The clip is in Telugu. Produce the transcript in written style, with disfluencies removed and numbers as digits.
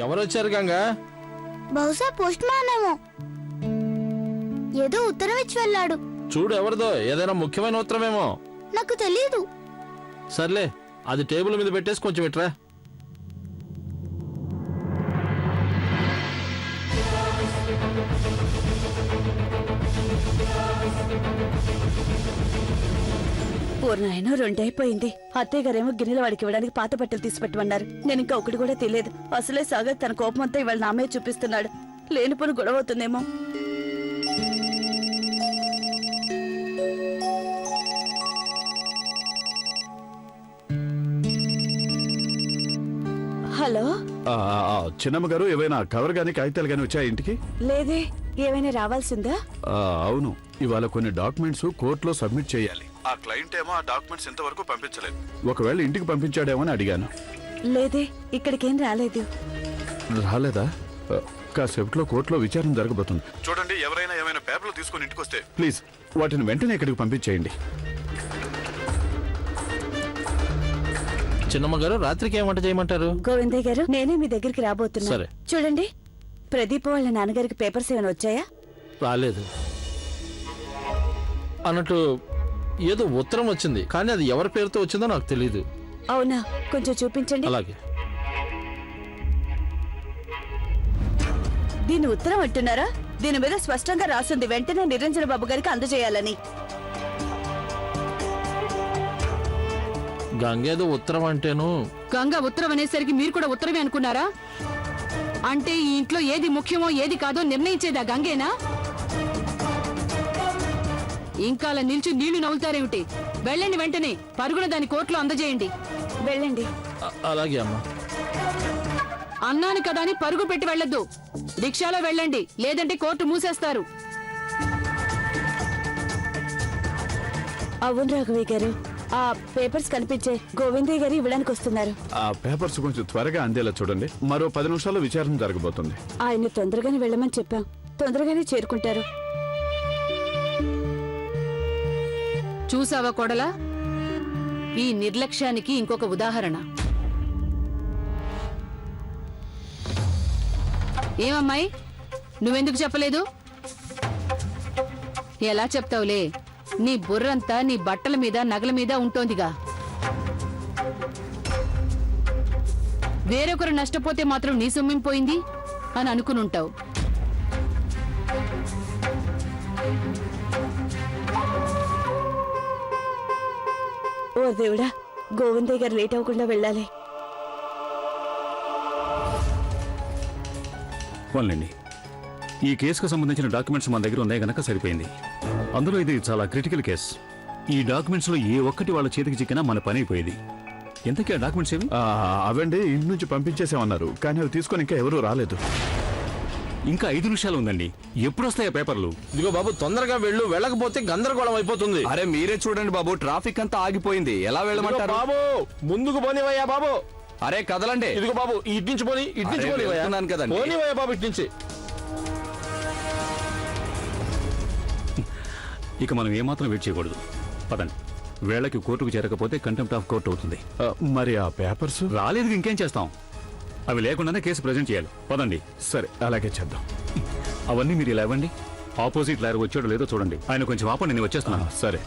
ఎవరొచ్చారు గంగా? బహుశా పోస్ట్ మ్యాన్ ఏమో, ఏదో ఉత్తరం ఇచ్చి వెళ్ళాడు. చూడు ఎవరిదో, ఏదైనా ముఖ్యమైన ఉత్తరమేమో. నాకు తెలియదు. సర్లే, అది టేబుల్ మీద పెట్టేసి కొంచెం ఇట్రా. పూర్ణాయన 2 అయిపోయింది. అత్తయ్య గారేమో గిన్నెల వాడికి ఇవ్వడానికి పాత బట్టలు తీసి పెట్టమన్నారు. నేను ఇంకా ఒకటి కూడా తెలియదు. అసలే సాగర్ తన కోపం అంతా ఇవాళ నామే చూపిస్తున్నాడు. లేనిపోని గొడవ అవుతుందేమో. హలో, చిన్నమ్మ గారు, ఏవైనా కవర్ గానీ కాగితాలు గానీ వచ్చాయి ఇంటికి? లేదే. ఏమైనా రావాల్సిందా? అవును, ఇవాళ కొన్ని డాక్యుమెంట్స్ కోర్టులో సబ్మిట్ చేయాలి. ఆ క్లయింట్ ఏమో ఆ డాక్యుమెంట్స్ ఇంతవరకు పంపించలేదు. ఒకవేళ ఇంటికి పంపించాడేమో అని అడిగాను. లేదే, ఇక్కడికేం రాలేదు. రాలేదా? కాసేపట్లో కోర్టులో విచారణ జరగబోతుంది. చూడండి, ఎవరైనా ఏమైనా పేపర్లు తీసుకుని ఇంటికి వస్తే ప్లీజ్ వాటిని వెంటనే ఇక్కడికి పంపించేయండి. చిన్నమ్మ గారు, రాత్రికి ఏం వంట చేయమంటారు? గోవిందయ్య గారు, నేనే మీ దగ్గరికి రాబోతున్నా. సరే. చూడండి, ప్రదీప్ వాళ్ళ నాన్నగారికి పేపర్స్ ఏమైనా వచ్చాయా? రాలేదు. అన్నట్టు ఏదో ఉత్తరం వచ్చింది, కానీ అది ఎవరి పేరుతో వచ్చిందో నాకు తెలియదు. అవునా, కొంచెం చూపించండి. అలాగే. దీని ఉత్తరం అంటున్నారా? దీని మీద స్పష్టంగా రాసింది వెంటనే నిరంజన బాబు గారికి అందజేయాలని. గంగేదో ఉత్తరం అంటేను. గంగా ఉత్తరం అనేసరికి మీరు కూడా ఉత్తరమే అనుకున్నారా? అంటే ఈ ఇంట్లో ఏది ముఖ్యమో ఏది కాదో నిర్ణయించేదా గంగేనా? ఇంకా అలా నిల్చు నీళ్లు నవ్వుతారేమిటి? వెళ్ళండి, వెంటనే పరుగున దాని కోర్టులో అందజేయండి. వెళ్ళండి. అలాగే అమ్మా. అన్నాను కదా అని పరుగు పెట్టి వెళ్ళొద్దు. రిక్షాలో వెళ్ళండి, లేదంటే కోర్టు మూసేస్తారు. అవును రాఘవయ్య గారు, ఆ పేపర్స్ కనిపించే గోవిందయ్య గారు ఇవ్వడానికి వస్తున్నారు. ఆ పేపర్స్ కొంచెం త్వరగా అందేలా చూడండి. మరో 10 నిమిషాల్లో విచారణ జరగబోతుంది. ఆయన తొందరగానే వెళ్ళమని చెప్పాం. తొందరగానే చేరుకుంటారు. చూసావా కోడలా, ఈ నిర్లక్ష్యానికి ఇంకొక ఉదాహరణ. ఏమమ్మాయి, నువ్వెందుకు చెప్పలేదు? ఎలా చెప్తావులే, నీ బుర్రంతా నీ బట్టల మీద నగల మీద ఉంటోందిగా. వేరొకరు నష్టపోతే మాత్రం నీ సొమ్మిం పోయింది అని అనుకునుంటావు. ఓ దేవుడా, గోవిందయ్య గారు లేట్ అవ్వకుండా వెళ్ళాలి. పోన్లేండి, ఈ కేసుకు సంబంధించిన డాక్యుమెంట్స్ మన దగ్గర ఉన్నాయి గనక సరిపోయింది. అందులో ఇది చాలా క్రిటికల్ కేసు. ఈ డాక్యుమెంట్స్ లో ఏ ఒక్కటి వాళ్ళ చేతికి చిక్కినా మన పని అయిపోయేది. ఎంతకీ ఆ డాక్యుమెంట్స్ ఏవి? అవండి, ఇంటి నుంచి పంపించేసామన్నారు, కానీ అవి తీసుకొని ఇంకా ఎవరూ రాలేదు. ఇంకా 5 నిమిషాలు ఉందండి. ఎప్పుడు వస్తాయి ఆ పేపర్లు? ఇదిగో బాబు, తొందరగా వెళ్ళు, వెళ్ళకపోతే గందరగోళం అయిపోతుంది. అరే మీరే చూడండి బాబు, ట్రాఫిక్ అంతా ఆగిపోయింది. ఎలా వెళ్ళమంటారు? బాబు ముందుకు పోనివయ్యా బాబు. అరే కదలండి. ఇదిగో బాబు, ఇటు నుంచి పోని, ఇటు నుంచి వెళ్తున్నాను కదండి. పోనివయ్యా బాబు, ఇటు నుంచి. ఇక మనం ఏమాత్రం వెయిట్ చేయకూడదు. పదండి. వేళకి కోర్టుకు చేరకపోతే కంటెంప్ట్ ఆఫ్ కోర్టు అవుతుంది. మరి ఆ పేపర్స్ రాలేదు, ఇంకేం చేస్తాం? అవి లేకుండానే కేసు ప్రజెంట్ చేయాలి. పదండి. సరే, అలాగే చేద్దాం. అవన్నీ మీరు ఇలా ఇవ్వండి. ఆపోజిట్ లాయర్ వచ్చాడో లేదో చూడండి. ఆయన కొంచెం ఆపండి, నేను వచ్చేస్తున్నాను. సరే.